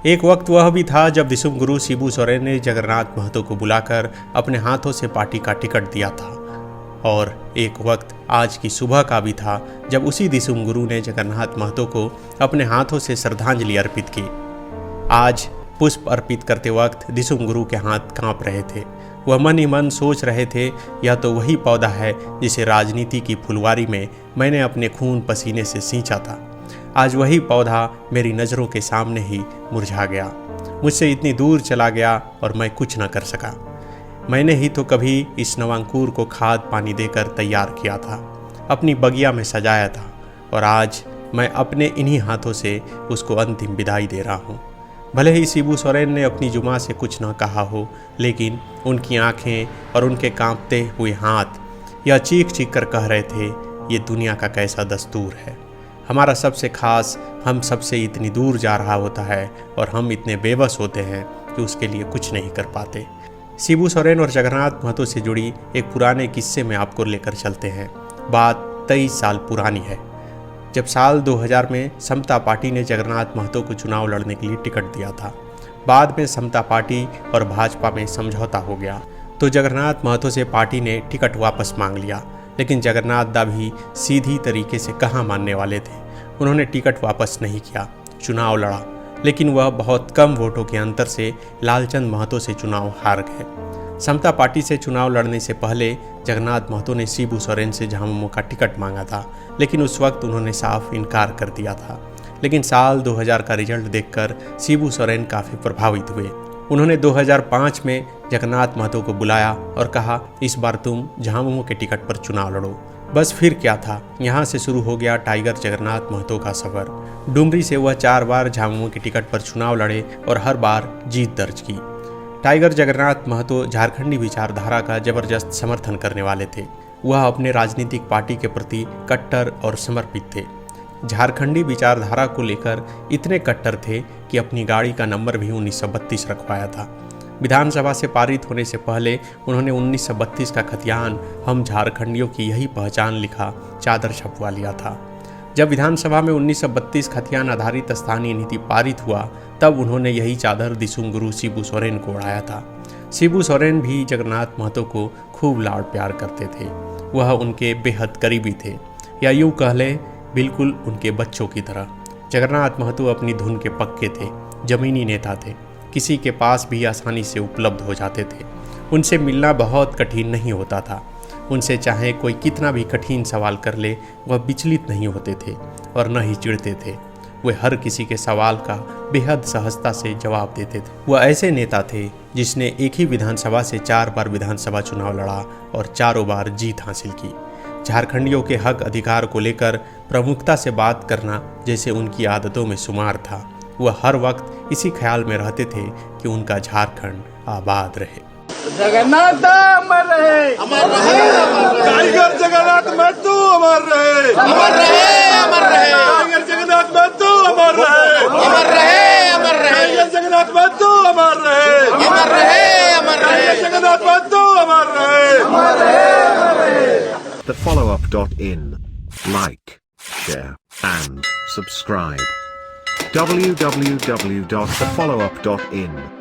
एक वक्त वह भी था जब दिसुम गुरु शिबू सोरेन ने जगन्नाथ महतो को बुलाकर अपने हाथों से पार्टी का टिकट दिया था, और एक वक्त आज की सुबह का भी था जब उसी दिसुम गुरु ने जगन्नाथ महतो को अपने हाथों से श्रद्धांजलि अर्पित की। आज पुष्प अर्पित करते वक्त दिसुम गुरु के हाथ कांप रहे थे। वह मन ही मन सोच रहे थे, यह तो वही पौधा है जिसे राजनीति की फुलवारी में मैंने अपने खून पसीने से सींचा था। आज वही पौधा मेरी नज़रों के सामने ही मुरझा गया, मुझसे इतनी दूर चला गया और मैं कुछ न कर सका। मैंने ही तो कभी इस नवांकुर को खाद पानी देकर तैयार किया था, अपनी बगिया में सजाया था, और आज मैं अपने इन्हीं हाथों से उसको अंतिम विदाई दे रहा हूँ। भले ही शिबू सोरेन ने अपनी जुमा से कुछ न कहा हो, लेकिन उनकी आंखें और उनके कांपते हुए हाथ यह चीख चीख कर कह रहे थे, ये दुनिया का कैसा दस्तूर है। हमारा सबसे खास हम सबसे इतनी दूर जा रहा होता है और हम इतने बेबस होते हैं कि उसके लिए कुछ नहीं कर पाते। शिबू सोरेन और जगन्नाथ महतो से जुड़ी एक पुराने किस्से में आपको लेकर चलते हैं। बात 23 साल पुरानी है, जब साल 2000 में समता पार्टी ने जगन्नाथ महतो को चुनाव लड़ने के लिए टिकट दिया था। बाद में समता पार्टी और भाजपा में समझौता हो गया, तो जगन्नाथ महतो से पार्टी ने टिकट वापस मांग लिया। लेकिन जगन्नाथ दा भी सीधी तरीके से कहाँ मानने वाले थे। उन्होंने टिकट वापस नहीं किया, चुनाव लड़ा, लेकिन वह बहुत कम वोटों के अंतर से लालचंद महतो से चुनाव हार गए। समता पार्टी से चुनाव लड़ने से पहले जगन्नाथ महतो ने शिबू सोरेन से झामुमो का टिकट मांगा था, लेकिन उस वक्त उन्होंने साफ इनकार कर दिया था। लेकिन साल 2000 का रिजल्ट देखकर शिबू सोरेन काफ़ी प्रभावित हुए। उन्होंने 2005 में जगन्नाथ महतो को बुलाया और कहा, इस बार तुम झामुमो के टिकट पर चुनाव लड़ो। बस फिर क्या था, यहाँ से शुरू हो गया टाइगर जगन्नाथ महतो का सफ़र। डुमरी से वह 4 बार झामुमो के टिकट पर चुनाव लड़े और हर बार जीत दर्ज की। टाइगर जगन्नाथ महतो झारखंडी विचारधारा का जबरदस्त समर्थन करने वाले थे। वह अपने राजनीतिक पार्टी के प्रति कट्टर और समर्पित थे। झारखंडी विचारधारा को लेकर इतने कट्टर थे कि अपनी गाड़ी का नंबर भी 1932 रखवाया था। विधानसभा से पारित होने से पहले उन्होंने 1932 का खतियान हम झारखंडियों की यही पहचान लिखा चादर छपवा लिया था। जब विधानसभा में 1932 खतियान आधारित स्थानीय नीति पारित हुआ, तब उन्होंने यही चादर दिसुम गुरु शिबू सोरेन को ओढ़ाया था। शिबू सोरेन भी जगन्नाथ महतो को खूब लाड़ प्यार करते थे। वह उनके बेहद करीबी थे, या यूँ कह लें बिल्कुल उनके बच्चों की तरह। जगन्नाथ महतो अपनी धुन के पक्के थे, जमीनी नेता थे, किसी के पास भी आसानी से उपलब्ध हो जाते थे। उनसे मिलना बहुत कठिन नहीं होता था। उनसे चाहे कोई कितना भी कठिन सवाल कर ले, वह विचलित नहीं होते थे और न ही चिढ़ते थे। वे हर किसी के सवाल का बेहद सहजता से जवाब देते थे। वह ऐसे नेता थे जिसने एक ही विधानसभा से 4 बार विधानसभा चुनाव लड़ा और चारों बार जीत हासिल की। झारखंडियों के हक अधिकार को लेकर प्रमुखता से बात करना जैसे उनकी आदतों में शुमार था। वह हर वक्त इसी ख्याल में रहते थे कि उनका झारखंड आबाद रहे। जगन्नाथ अमर रहे, अमर रहे, टाइगर जगन्नाथ महतो अमर रहे, अमर रहे, अमर रहे, टाइगर जगन्नाथ महतो अमर रहे, अमर रहे, अमर रहे, टाइगर जगन्नाथ महतो अमर रहे, अमर रहे, अमर रहे, जगन्नाथ महतो अमर रहे, अमर रहे, अमर रहे। thefollowup.in. Like, share, and subscribe. www.thefollowup.in